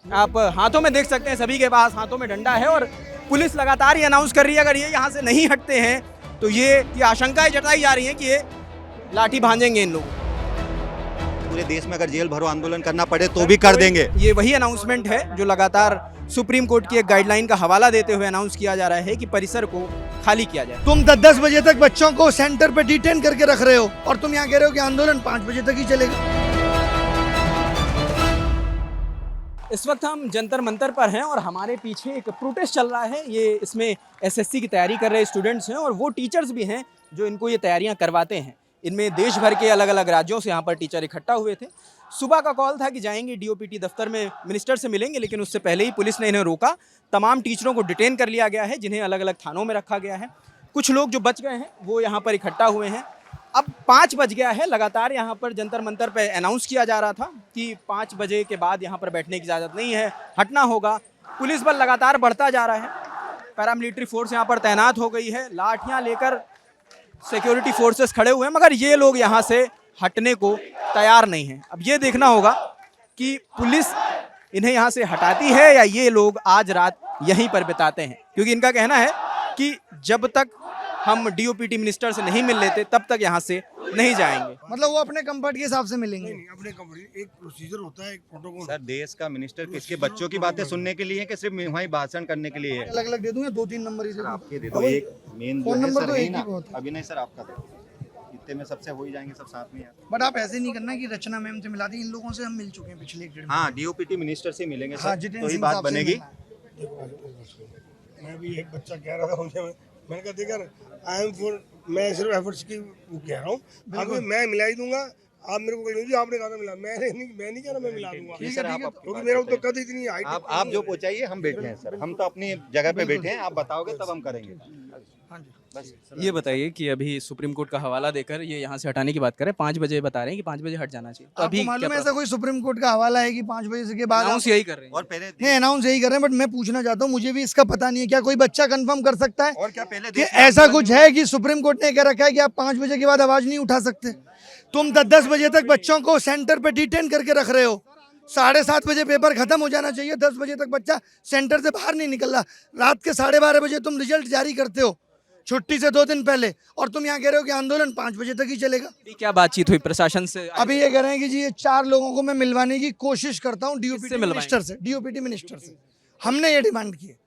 आप हाथों में देख सकते हैं, सभी के पास हाथों में डंडा है और पुलिस लगातार ये अनाउंस कर रही है अगर ये यहाँ से नहीं हटते हैं तो ये आशंकाएं जताई जा रही हैं कि ये लाठी भांजेंगे इन लोगों। पूरे देश में अगर जेल भरो आंदोलन करना पड़े तो भी कर देंगे। ये वही अनाउंसमेंट है जो लगातार सुप्रीम कोर्ट की एक गाइडलाइन का हवाला देते हुए अनाउंस किया जा रहा है कि परिसर को खाली किया जाए। तुम 10-10 बजे तक बच्चों को सेंटर पे डिटेन करके रख रहे हो और तुम यहाँ कह रहे हो कि आंदोलन 5 बजे तक ही चलेगा। इस वक्त हम जंतर मंतर पर हैं और हमारे पीछे एक प्रोटेस्ट चल रहा है। ये इसमें एसएससी की तैयारी कर रहे स्टूडेंट्स हैं और वो टीचर्स भी हैं जो इनको ये तैयारियां करवाते हैं। इनमें देश भर के अलग अलग राज्यों से यहाँ पर टीचर इकट्ठा हुए थे। सुबह का कॉल था कि जाएंगे डीओपीटी दफ्तर में मिनिस्टर से मिलेंगे, लेकिन उससे पहले ही पुलिस ने इन्हें रोका। तमाम टीचरों को डिटेन कर लिया गया है जिन्हें अलग अलग थानों में रखा गया है। कुछ लोग जो बच गए हैं वो यहाँ पर इकट्ठा हुए हैं। अब 5 बज गया है। लगातार यहाँ पर जंतर मंतर पे अनाउंस किया जा रहा था कि 5 बजे के बाद यहाँ पर बैठने की इजाज़त नहीं है, हटना होगा। पुलिस बल लगातार बढ़ता जा रहा है, पैरामिलिट्री फोर्स यहाँ पर तैनात हो गई है, लाठियाँ लेकर सिक्योरिटी फोर्सेस खड़े हुए हैं, मगर ये लोग यहाँ से हटने को तैयार नहीं हैं। अब ये देखना होगा कि पुलिस इन्हें यहाँ से हटाती है या ये लोग आज रात यहीं पर बिताते हैं, क्योंकि इनका कहना है कि जब तक हम डीओपीटी मिनिस्टर से नहीं मिल लेते तब तक यहाँ से नहीं जाएंगे। मतलब वो अपने कंफर्ट के हिसाब से मिलेंगे। नहीं, अपने कंफर्ट, एक प्रोसीजर होता है, एक प्रोटोकॉल। सर देश का मिनिस्टर किसके बच्चों की बातें सुनने के लिए है कि सिर्फ वहीं भाषण करने के लिए है? अलग अलग दे दूंगा, 2-3 नंबर इसे आपके दे दो, एक मेन फोन नंबर तो एक ही बहुत है। अभी नहीं सर, आपका दो, इतने में सबसे हो ही जाएंगे सब साथ में यार। बट आप ऐसे नहीं करना कि रचना मैम से मिला दी, इन लोगों से हम मिल चुके हैं पिछले 1-1.5 हाँ, डीओपीटी मिनिस्टर से मिलेंगे हाँ, सर, जितेंद्र तो ही सिंह बात साहब से बनेगी। मिलना है। मैं भी एक बच्चा कह रहा था मुझे, मैंने कहा देखा आई एम फॉर, मैं सिर्फ एफर्ट्स की वो कह रहा हूँ, आगे मैं मिला ही दूंगा। आप मेरे को कह लीजिए आपने कहा था मिला, मैं नहीं कह रहा मैं मिला दूंगा, क्योंकि मेरा तो कद इतनी हाइट। आप जो पूछाइए, हम बैठे हैं सर, हम तो अपनी जगह पे बैठे हैं, आप बताओगे तब हम करेंगे। बस ये बताइए कि अभी सुप्रीम कोर्ट का हवाला देकर ये यहाँ से हटाने की बात कर रहे हैं, 5 बजे बता रहे हैं कि 5 बजे हट जाना चाहिए। तो आपको मालूम है ऐसा कोई सुप्रीम कोर्ट का हवाला है कि 5 बजे के बाद अनाउंस यही कर रहे हैं और पहले नहीं अनाउंस यही कर रहे हैं, बट मैं पूछना चाहता हूँ, मुझे भी इसका पता नहीं है, क्या कोई बच्चा कंफर्म कर सकता है और क्या पहले कि ऐसा कुछ है कि सुप्रीम कोर्ट ने कह रखा है कि आप 5 बजे के बाद आवाज नहीं उठा सकते? तुम 10-10 बजे तक बच्चों को सेंटर पे डिटेन करके रख रहे हो। 7:30 बजे पेपर खत्म हो जाना चाहिए, 10 बजे तक बच्चा सेंटर से बाहर नहीं निकल रहा। रात के 12:30 बजे तुम रिजल्ट जारी करते हो छुट्टी से 2 दिन पहले, और तुम यहाँ कह रहे हो कि आंदोलन 5 बजे तक ही चलेगा। क्या बातचीत हुई प्रशासन से? अभी ये कह रहे हैं कि जी ये 4 लोगों को मैं मिलवाने की कोशिश करता हूँ डीओपीटी मिनिस्टर से, डीओपीटी मिनिस्टर से हमने ये डिमांड की है।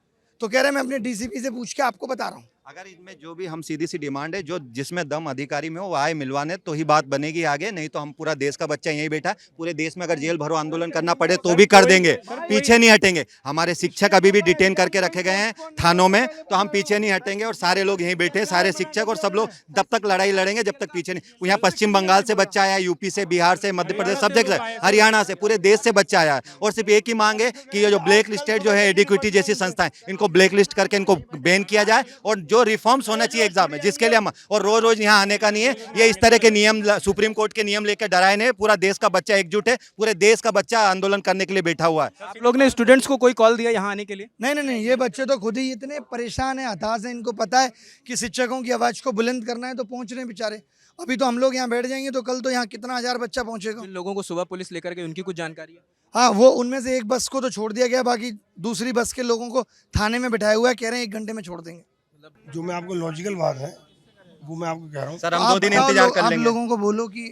तो कह रहे हैं मैं अपने डीसीपी से पूछ के आपको बता रहा हूँ। अगर इनमें जो भी हम सीधी सी डिमांड है, जो जिसमें दम अधिकारी में हो वो आए मिलवाने, तो ही बात बनेगी आगे, नहीं तो हम पूरा देश का बच्चा यहीं बैठा है। पूरे देश में अगर जेल भरो आंदोलन करना पड़े तो भी कर देंगे, पीछे नहीं हटेंगे। हमारे शिक्षक अभी भी डिटेन करके रखे गए हैं थानों में, तो हम पीछे नहीं हटेंगे और सारे लोग यहीं बैठे, सारे शिक्षक और सब लोग तब तक लड़ाई लड़ेंगे जब तक पीछे नहीं। यहाँ पश्चिम बंगाल से बच्चा आया है, यूपी से, बिहार से, मध्य प्रदेश, सब जगह से, हरियाणा से, पूरे देश से बच्चा आया है। और सिर्फ एक ही मांग है कि ये जो ब्लैक लिस्टेड जो है एडिक्विटी जैसी संस्थाएं, इनको ब्लैक लिस्ट करके इनको बैन किया जाए और जो रिफॉर्म्स होना चाहिए एग्जाम में, जिसके लिए हम और रोज रोज यहाँ आने का नहीं है। ये इस तरह के नियम सुप्रीम कोर्ट के नियम लेकर डराए नहीं। पूरा देश का बच्चा एकजुट है, पूरे देश का बच्चा आंदोलन करने के लिए बैठा हुआ है। आप लोग ने स्टूडेंट्स को कोई कॉल दिया यहाँ आने के लिए? नहीं, ये बच्चे तो खुद ही इतने परेशान हैं, हताश हैं। इनको पता है कि शिक्षकों की आवाज को बुलंद करना है, तो पहुंच रहे हैं बेचारे। अभी तो हम लोग यहाँ बैठ जाएंगे तो कल तो यहाँ कितना 1000 बच्चा पहुंचेगा। जिन लोगों को सुबह पुलिस लेकर के, उनकी कुछ जानकारी है? हाँ, वो उनमें से एक बस को तो छोड़ दिया गया, बाकी दूसरी बस के लोगों को थाने में बिठाया हुआ है, कह रहे हैं 1 घंटे में छोड़ देंगे। जो मैं आपको लॉजिकल बात है वो मैं आपको कह रहा हूँ सर हम 2 दिन इंतजार कर आप लेंगे। लोगों को बोलो कि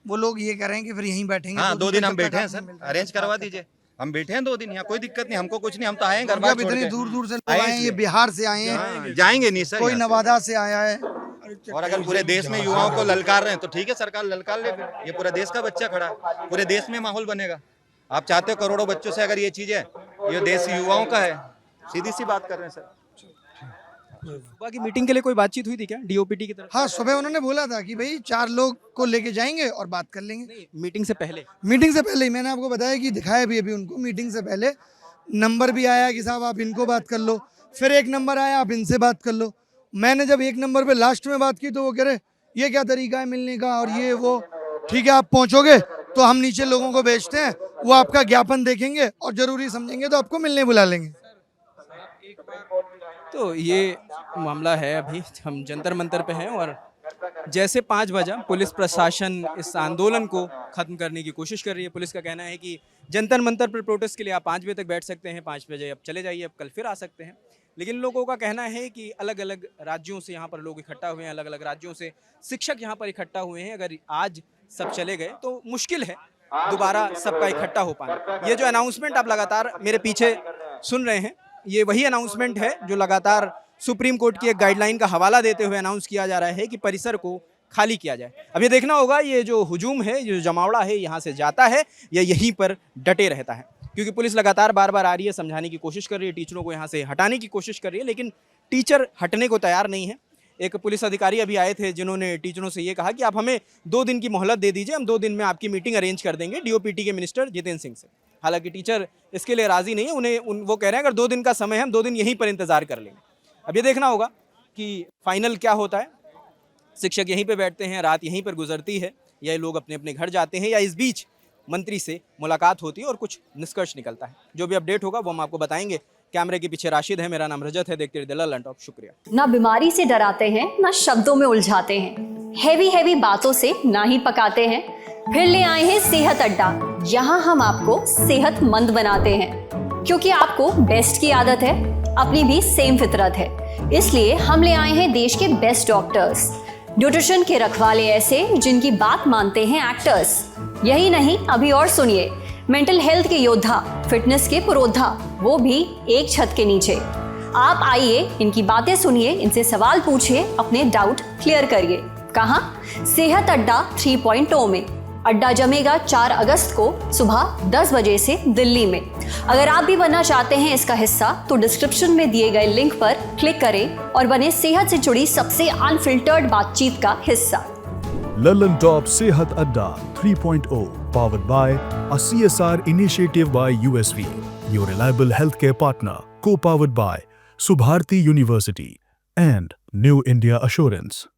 वो लोग ये कह रहे हैं कि फिर यहीं बैठेंगे। हाँ, 2 दिन हम जब तक बैठे हैं आप नहीं सर, मिलते। अरेंज करवा दीजिए। हम बैठे हैं 2 दिन यहाँ, कोई दिक्कत नहीं, हमको कुछ नहीं, हम तो आए हैं घर अब बार छोड़ इतनी के। दूर दूर से लोग आए आए हैं, ये इसलिए। बिहार से आए हैं, हाँ, जाएंगे नहीं सर कोई यहाँ से। नवादा से आया है। और अगर पूरे देश में युवाओं को ललकार रहे हैं तो ठीक है, सरकार ललकार ले, फिर ये पूरा देश का बच्चा खड़ा है, पूरे देश में माहौल बनेगा। आप चाहते हो करोड़ों बच्चों से अगर ये चीज है, ये देश युवाओं का है, सीधी सी बात कर रहे हैं सर। सुबह की मीटिंग के लिए कोई बातचीत हुई थी क्या डीओपीटी की तरफ? हाँ, सुबह उन्होंने बोला था कि भाई 4 लोग को लेके जाएंगे और बात कर लेंगे। मीटिंग से पहले? मीटिंग से पहले ही मैंने आपको बताया कि दिखाया भी अभी उनको। मीटिंग से पहले नंबर भी आया कि साहब आप इनको बात कर लो, फिर एक नंबर आया आप इनसे बात कर लो। मैंने जब 1 नंबर पे लास्ट में बात की तो वो कह रहे ये क्या तरीका है मिलने का, और ये वो। ठीक है, आप पहुंचोगे तो हम नीचे लोगों को भेजते हैं, वो आपका ज्ञापन देखेंगे और जरूरी समझेंगे तो आपको मिलने बुला लेंगे। तो ये मामला है, अभी हम जंतर मंतर पे हैं और जैसे 5 बजा पुलिस प्रशासन इस आंदोलन को खत्म करने की कोशिश कर रही है। पुलिस का कहना है कि जंतर मंतर पर प्रोटेस्ट के लिए आप 5 बजे तक बैठ सकते हैं, 5 बजे अब चले जाइए, अब कल फिर आ सकते हैं। लेकिन लोगों का कहना है कि अलग अलग राज्यों से यहाँ पर लोग इकट्ठा हुए हैं, अलग अलग राज्यों से शिक्षक यहाँ पर इकट्ठा हुए हैं। अगर आज सब चले गए तो मुश्किल है दोबारा सबका इकट्ठा हो पाना। ये जो अनाउंसमेंट आप लगातार मेरे पीछे सुन रहे हैं, ये वही अनाउंसमेंट है जो लगातार सुप्रीम कोर्ट की एक गाइडलाइन का हवाला देते हुए अनाउंस किया जा रहा है कि परिसर को खाली किया जाए। अब ये देखना होगा ये जो हुजूम है, ये जो जमावड़ा है यहाँ से जाता है या यहीं पर डटे रहता है, क्योंकि पुलिस लगातार बार बार आ रही है, समझाने की कोशिश कर रही है, टीचरों को यहाँ से हटाने की कोशिश कर रही है, लेकिन टीचर हटने को तैयार नहीं है। एक पुलिस अधिकारी अभी आए थे जिन्होंने टीचरों से ये कहा कि आप हमें 2 दिन की मोहलत दे दीजिए, हम 2 दिन में आपकी मीटिंग अरेंज कर देंगे डीओपीटी के मिनिस्टर जितेंद्र सिंह से। हालांकि टीचर इसके लिए राजी नहीं है, वो कह रहे हैं अगर 2 दिन का समय है हम 2 दिन यहीं पर इंतजार कर लेंगे। अब ये देखना होगा कि फाइनल क्या होता है। शिक्षक यहीं पे बैठते हैं, रात यहीं पर गुजरती है, या ये लोग अपने अपने घर जाते हैं, या इस बीच मंत्री से मुलाकात होती है और कुछ निष्कर्ष निकलता है। जो भी अपडेट होगा वो हम आपको बताएंगे। कैमरे के पीछे राशिद है, मेरा नाम रजत है। देखते रहिए द ललन टॉप। शुक्रिया। ना बीमारी से डराते हैं, ना शब्दों में उलझाते हैं, हैवी बातों से ना ही पकाते हैं। फिर ले आए हैं सेहत अड्डा, यहाँ हम आपको सेहतमंद बनाते हैं। क्योंकि आपको बेस्ट की आदत है, अपनी भी सेम फितरत है, इसलिए हम ले आए हैं देश के बेस्ट डॉक्टर्स, न्यूट्रिशन के रखवाले ऐसे जिनकी बात मानते हैं एक्टर्स। यही नहीं, अभी और सुनिए, मेंटल हेल्थ के योद्धा, फिटनेस के पुरोधा, वो भी एक छत के नीचे। आप आइए, इनकी बातें सुनिए, इनसे सवाल पूछिए, अपने डाउट क्लियर करिए। कहाँ? सेहत अड्डा 3.0 में। अड्डा जमेगा 4 अगस्त को सुबह 10 बजे से दिल्ली में। अगर आप भी बनना चाहते हैं इसका हिस्सा तो डिस्क्रिप्शन में दिए गए लिंक पर क्लिक करें और बने सेहत से जुड़ी सबसे अनफिल्टर्ड बातचीत का हिस्सा। London Top Sehat Adda 3.0, powered by a CSR initiative by USV, your reliable healthcare partner, co-powered by Subharti University and New India Assurance.